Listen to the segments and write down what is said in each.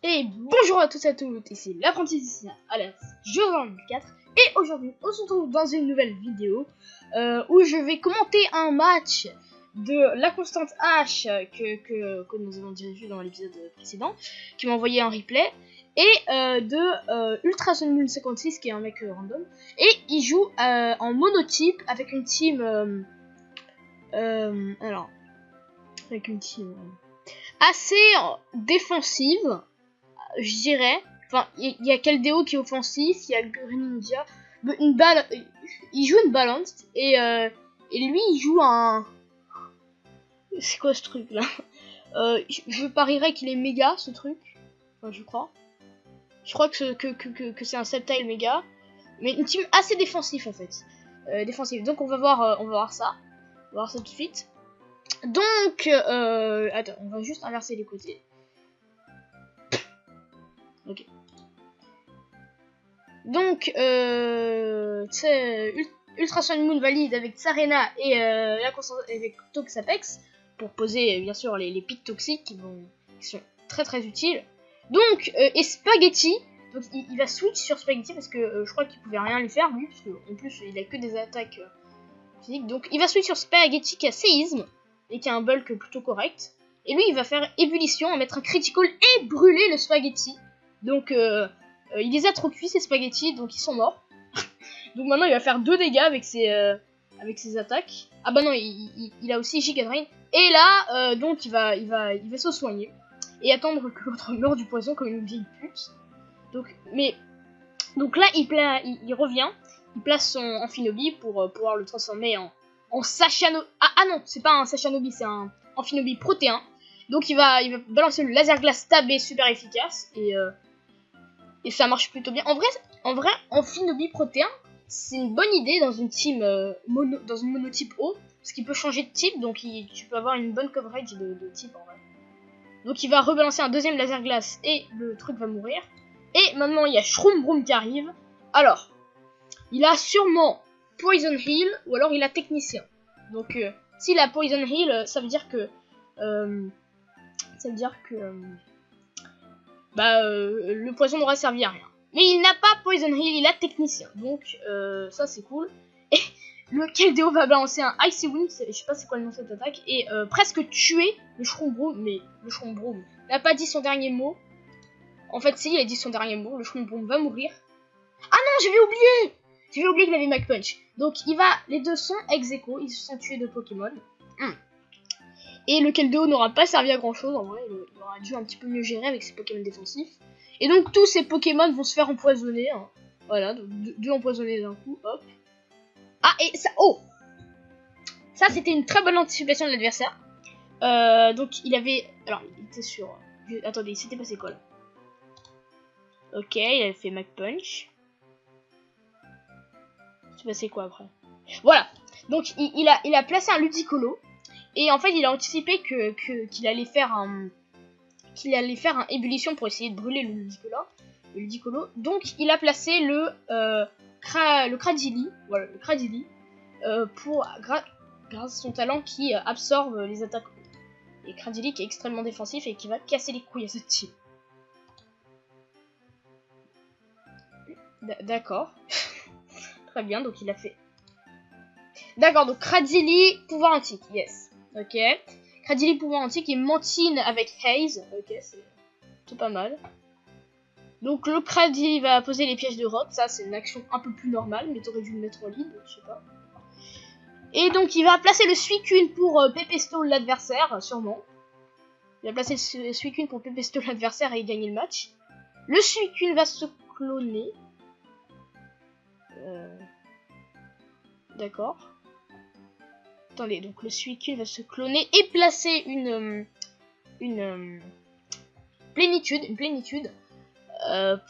Et bonjour à tous et à toutes, ici l'apprenti Cicien, alias Jovan4. Et aujourd'hui, on se retrouve dans une nouvelle vidéo où je vais commenter un match de la constante H que nous avons déjà vu dans l'épisode précédent, qui m'a envoyé un replay, et de Ultra Sun Moon 56, qui est un mec random. Et il joue en monotype avec une team... avec une team assez défensive, je dirais. Enfin, il y a Keldeo qui est offensif, il y a Green Ninja. Il joue une balance et lui il joue un... C'est quoi ce truc là? Je parierais qu'il est méga ce truc. Enfin, je crois. Je crois que c'est un Sceptile méga. Mais une team assez défensif en fait. Défensive. Donc on va voir ça. On va voir ça tout de suite. Donc, attends, on va juste inverser les côtés. Ok. Donc, Ultra Sun Moon valide avec Tsarena et la constante avec Toxapex pour poser bien sûr les pics toxiques qui sont très très utiles. Donc, et Spaghetti, donc il va switch sur Spaghetti parce que je crois qu'il pouvait rien lui faire lui, parce qu'en plus il a que des attaques physiques. Donc il va switch sur Spaghetti qui a séisme et qui a un bulk plutôt correct. Et lui il va faire ébullition, mettre un critical et brûler le Spaghetti. Donc il les a trop cuits ces spaghettis, donc ils sont morts. Donc maintenant il va faire 2 dégâts avec ses attaques. Ah bah non, il a aussi Giga Drain. Et là, donc il va se soigner. Et attendre que l'autre meure du poison comme une vieille pute. Donc là il revient. Il place son Amphinobi pour pouvoir le transformer en Sashanobi. Ah non, c'est pas un Sashanobi, c'est un Amphinobi protéin. Donc il va balancer le laser glace tabé super efficace. Et ça marche plutôt bien. En vrai, Amphinobi protéin, c'est une bonne idée dans une team dans une monotype haut, parce qu'il peut changer de type, donc tu peux avoir une bonne coverage de type en vrai. Donc il va rebalancer un deuxième laser glace et le truc va mourir. Et maintenant il y a Shroom Broom qui arrive. Alors, il a sûrement Poison Heal ou alors il a Technicien. Donc s'il a Poison Heal, ça veut dire que le poison n'aura servi à rien. Mais il n'a pas Poison Heal, il a Technicien. Donc ça c'est cool. Et le Keldeo va balancer un Icy Wind, je sais pas c'est quoi le nom de cette attaque, et presque tuer le Shroom Broom. Mais le Shroom Broom n'a pas dit son dernier mot. En fait si, il a dit son dernier mot, le Shroom Broom va mourir. Ah non, j'avais oublié qu'il avait Mach Punch. Donc les deux sont ex-aequo, ils se sont tués de Pokémon. Et le Keldeo n'aura pas servi à grand chose, en vrai, il aura dû un petit peu mieux gérer avec ses Pokémon défensifs. Et donc tous ces Pokémon vont se faire empoisonner, hein. Voilà, donc deux empoisonnés d'un coup, hop. Ah, et ça, oh! Ça c'était une très bonne anticipation de l'adversaire. Donc il avait, alors il était sur, attendez, il s'était passé quoi là? Ok, il avait fait Mach Punch. Il s'est passé quoi après? Voilà, donc il a placé un Ludicolo. Et en fait, il a anticipé qu'il allait faire un ébullition pour essayer de brûler le Ludicolo. Donc, il a placé le Cradily, voilà, le Cradily, grâce à son talent qui absorbe les attaques. Et Cradily qui est extrêmement défensif et qui va casser les couilles à cette team. D'accord. Très bien, donc il a fait. D'accord, donc Cradily, pouvoir antique, yes. Ok. Cradily pouvoir antique et Mantine avec Haze. Ok, c'est tout pas mal. Donc le Cradily va poser les pièges de rock. Ça, c'est une action un peu plus normale, mais t'aurais dû le mettre en lead, je sais pas. Et donc il va placer le Suicune pour Pepesto l'adversaire, sûrement. Il va placer le Suicune pour Pepesto l'adversaire et gagner le match. Le Suicune va se cloner. D'accord. Attendez, donc le Suicune va se cloner et placer une plénitude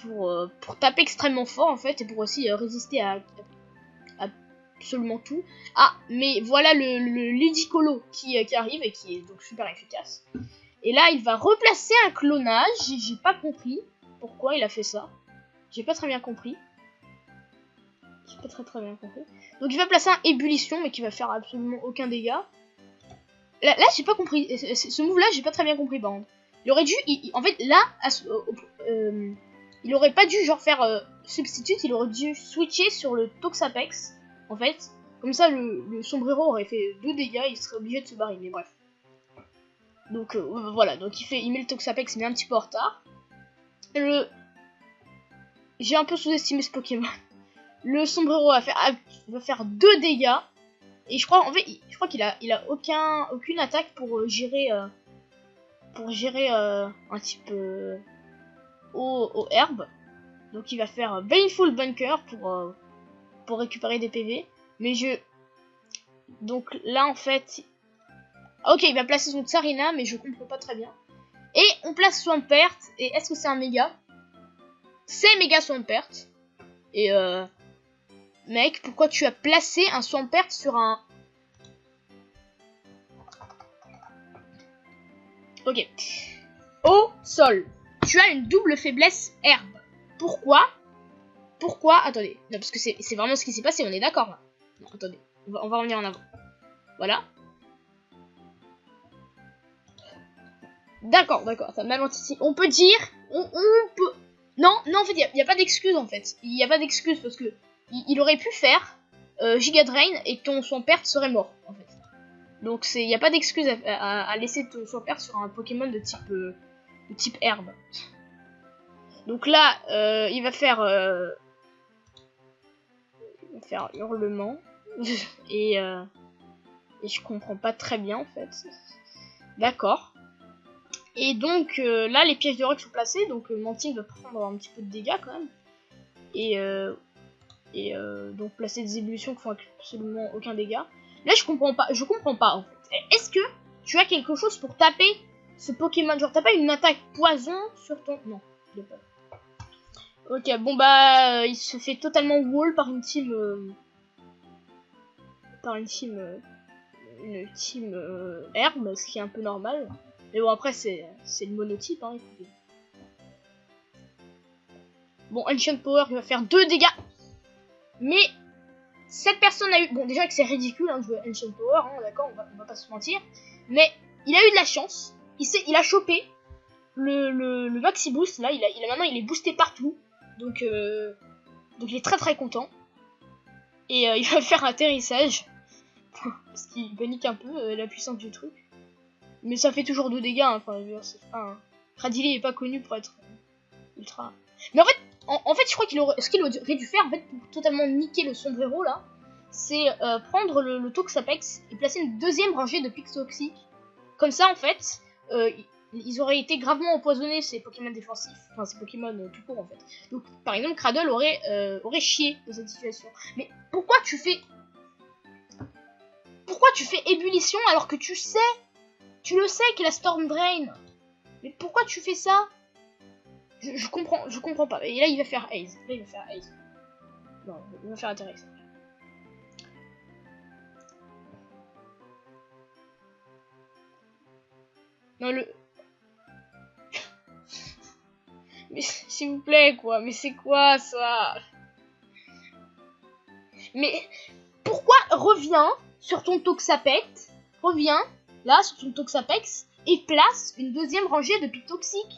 pour taper extrêmement fort en fait et pour aussi résister à absolument tout. Ah, mais voilà le Ludicolo qui arrive et qui est donc super efficace. Et là, il va replacer un clonage. J'ai pas compris pourquoi il a fait ça. J'ai pas très bien compris. Donc il va placer un ébullition mais qui va faire absolument aucun dégât. Là j'ai pas compris. Ce move là j'ai pas très bien compris par contre. Il aurait dû, en fait, là, il aurait pas dû genre faire substitute, il aurait dû switcher sur le Toxapex, en fait. Comme ça, le sombrero aurait fait 2 dégâts, il serait obligé de se barrer, mais bref. Donc voilà, donc il met le Toxapex, mais un petit peu en retard. J'ai un peu sous-estimé ce Pokémon. Le sombrero va faire 2 dégâts. Et je crois, en fait, qu'il a aucune attaque pour gérer un type aux herbes. Donc il va faire Baneful Bunker pour récupérer des PV. Mais donc là en fait, ok, il va placer son Tsarina, mais je comprends pas très bien. Et on place Swampert. Et est-ce que c'est un méga? C'est méga Swampert. Et mec, pourquoi tu as placé un Swampert sur un... Ok. Au sol, tu as une double faiblesse herbe. Pourquoi? Attendez. Non, parce que c'est vraiment ce qui s'est passé, on est d'accord là. Non, attendez. On va revenir en avant. Voilà. D'accord, ça m'a menti. On peut dire... On peut... Non, en fait, il n'y a pas d'excuse, en fait. Il n'y a pas d'excuse, parce que il aurait pu faire Giga Drain et ton Swampert serait mort, en fait. Donc, il n'y a pas d'excuse à laisser ton Swampert sur un Pokémon de type herbe. Donc là, il va faire hurlement. et je comprends pas très bien, en fait. D'accord. Et donc là, les pièges de rock sont placés, donc Mantine va prendre un petit peu de dégâts quand même. Et donc placer des ébullitions qui font absolument aucun dégât. Là, je comprends pas en fait. Est-ce que tu as quelque chose pour taper ce Pokémon? Genre, t'as pas une attaque poison sur ton... Non, il a pas. Ok, bon bah, il se fait totalement wall par une team... une team herbe, ce qui est un peu normal. Mais bon, après, c'est le monotype, hein, écoutez. Bon, Ancient Power, il va faire 2 dégâts. Mais, cette personne a eu... Bon, déjà que c'est ridicule, hein, de jouer Ancient Power, hein, d'accord, on va pas se mentir. Mais, il a eu de la chance. Il a chopé le Maxi Boost, là, maintenant, il est boosté partout. Donc il est très très content. Et il va faire un atterrissage. Parce qu'il panique un peu la puissance du truc. Mais ça fait toujours 2 dégâts, hein. Enfin, c'est pas... Radili est pas connu pour être ultra... Mais en fait, je crois ce qu'il aurait dû faire, en fait, pour totalement niquer le sombrero, là, c'est prendre le Toxapex et placer une deuxième rangée de pics toxiques. Comme ça, en fait, ils auraient été gravement empoisonnés, ces Pokémon défensifs. Enfin, ces Pokémon tout court, en fait. Donc, par exemple, Cradle aurait chié dans cette situation. Mais pourquoi tu fais ébullition alors que tu le sais qu'il a Storm Drain? Mais pourquoi tu fais ça? Je comprends pas. Et là, il va faire Haze. Non, il va faire atterrissage. Non, Mais s'il vous plaît, quoi. Mais c'est quoi, ça? Mais pourquoi reviens sur ton Toxapex? Reviens, là, sur ton Toxapex, et place une deuxième rangée de pics toxiques.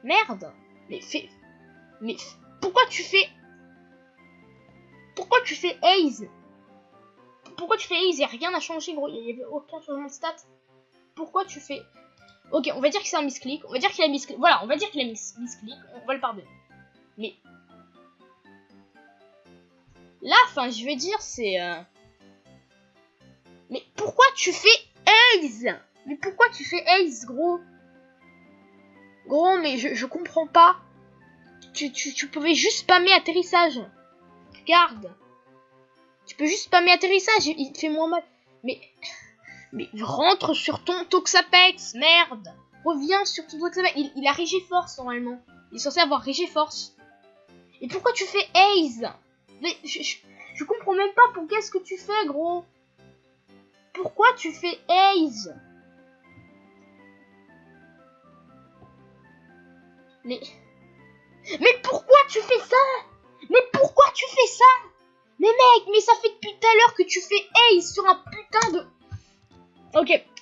Merde. Mais pourquoi tu fais Haze? Pourquoi tu fais Haze? Y'a rien à changer, gros. Il y avait aucun changement de stat. Pourquoi tu fais... Ok, on va dire que c'est un misclick. On va dire qu'il a misclick. Voilà, on va dire qu'il a misclick. On va le pardonner. Mais... Là, enfin, je vais dire, c'est... Mais pourquoi tu fais Haze? Mais pourquoi tu fais Haze, gros? Gros, mais je comprends pas. Tu pouvais juste spammer atterrissage. Regarde. Tu peux juste spammer atterrissage, il te fait moins mal. Mais rentre sur ton Toxapex, merde. Reviens sur ton Toxapex. Il a Régiforce normalement. Il est censé avoir Régiforce. Et pourquoi tu fais Haze? Mais je comprends même pas pour qu'est-ce que tu fais, gros. Pourquoi tu fais Haze? Mais pourquoi tu fais ça? Mais pourquoi tu fais ça? Mais mec, mais ça fait depuis tout à l'heure que tu fais Haze sur un putain de...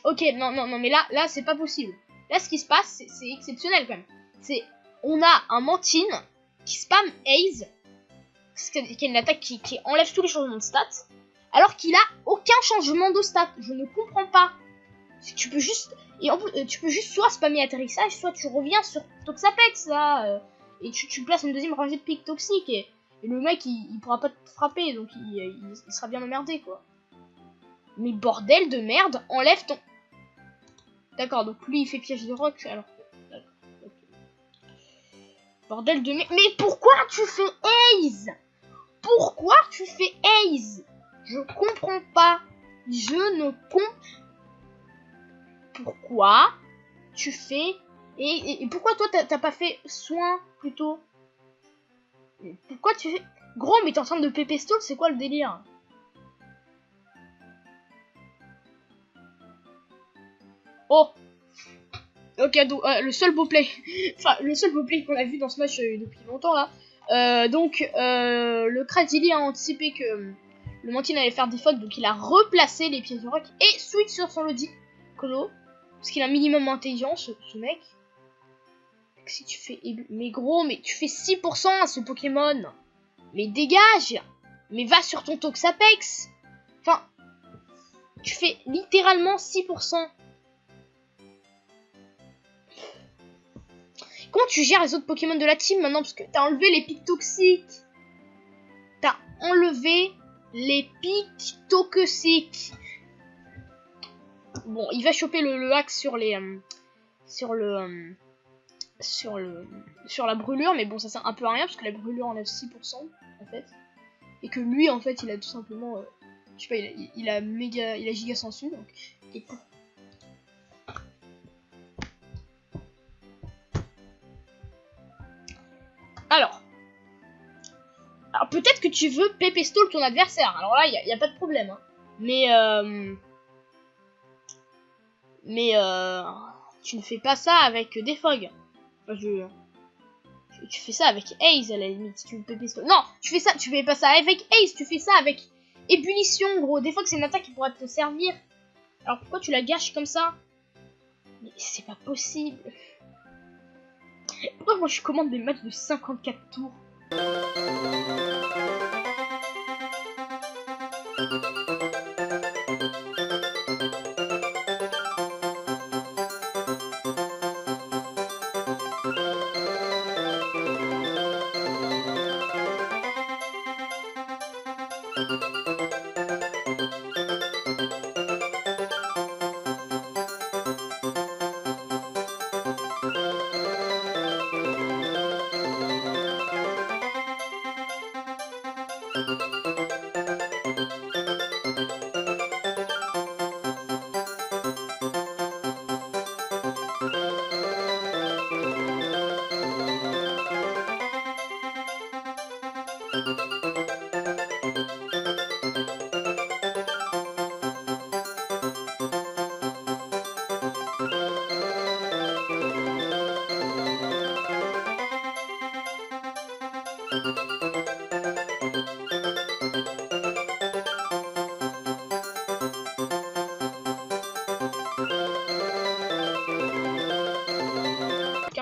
Ok, non, mais là c'est pas possible. Là, ce qui se passe, c'est exceptionnel quand même. On a un Mantine qui spam Haze, qui est une attaque qui enlève tous les changements de stats, alors qu'il a aucun changement de stats. Je ne comprends pas. Tu peux juste, et en plus, tu peux juste soit spammer atterrissage, soit tu reviens sur Toxapex là, et tu places une deuxième rangée de pics toxiques, et le mec il pourra pas te frapper, donc il sera bien emmerdé quoi. Mais bordel de merde, enlève ton. D'accord, donc lui il fait piège de rock, alors. Bordel de merde. Mais pourquoi tu fais Haze? Pourquoi tu fais Haze? Je comprends pas. Je ne comprends. Pourquoi tu fais. Et pourquoi toi t'as pas fait soin plutôt? Pourquoi tu fais. Gros, mais t'es en train de pépé stall, c'est quoi le délire? Oh! Ok, donc le seul beau play, enfin le seul beau play qu'on a vu dans ce match depuis longtemps là. Le Crazily a anticipé que le Mantine allait faire des fautes, donc il a replacé les pièces de rock et switch sur son Lodi Colo, parce qu'il a un minimum intelligence ce mec. Si tu fais, mais gros, mais tu fais 6% à ce Pokémon, mais dégage, mais va sur ton Toxapex. Enfin, tu fais littéralement 6%. Comment tu gères les autres Pokémon de la team maintenant? Parce que t'as enlevé les pics toxiques. T'as enlevé les pics toxiques. Bon, il va choper le hack sur les... sur la brûlure. Mais bon, ça sert un peu à rien parce que la brûlure enlève 6% en fait. Et que lui, en fait, il a tout simplement... je sais pas, il a giga sensu. Donc... Et pour... Alors peut-être que tu veux pépé stall ton adversaire. Alors là, il y a pas de problème. Hein. Mais tu ne fais pas ça avec des fogs. Enfin, tu fais ça avec Haze à la limite. Tu pépé stall. Non, tu fais pas ça avec Haze. Tu fais ça avec ébullition, gros. Des fois que c'est une attaque qui pourra te servir. Alors pourquoi tu la gâches comme ça? Mais c'est pas possible. Pourquoi moi je commande des matchs de 54 tours?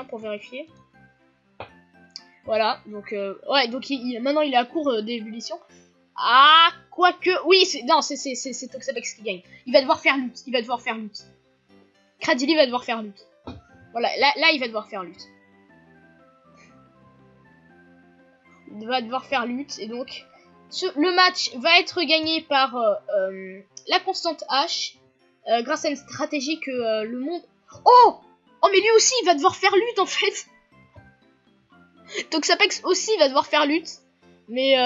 Pour vérifier. Voilà, donc ouais, donc maintenant il est à court d'ébullition. Ah, quoique, oui, c'est Toxapex qui gagne. Il va devoir faire lutte, Cradily va devoir faire lutte. Voilà, là il va devoir faire lutte. Il va devoir faire lutte et donc le match va être gagné par la constante H grâce à une stratégie que le monde. Oh mais lui aussi il va devoir faire lutte en fait. Toxapex aussi va devoir faire lutte. Mais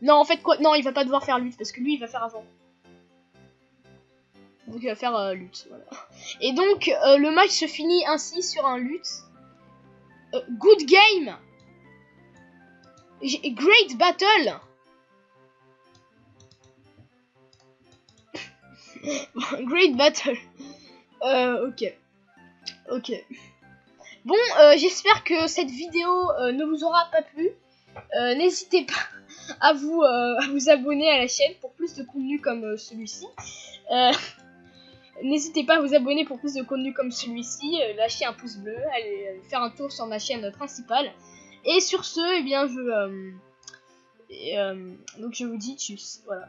non en fait quoi, non il va pas devoir faire lutte parce que lui il va faire avant. Donc il va faire lutte, voilà. Et donc le match se finit ainsi sur un lutte. Good game. Great battle. Great battle. Ok. Bon, j'espère que cette vidéo ne vous aura pas plu. N'hésitez pas à vous abonner à la chaîne pour plus de contenu comme celui-ci. N'hésitez pas à vous abonner pour plus de contenu comme celui-ci, lâchez un pouce bleu, allez faire un tour sur ma chaîne principale. Et sur ce, eh bien, donc je vous dis tchuss, voilà.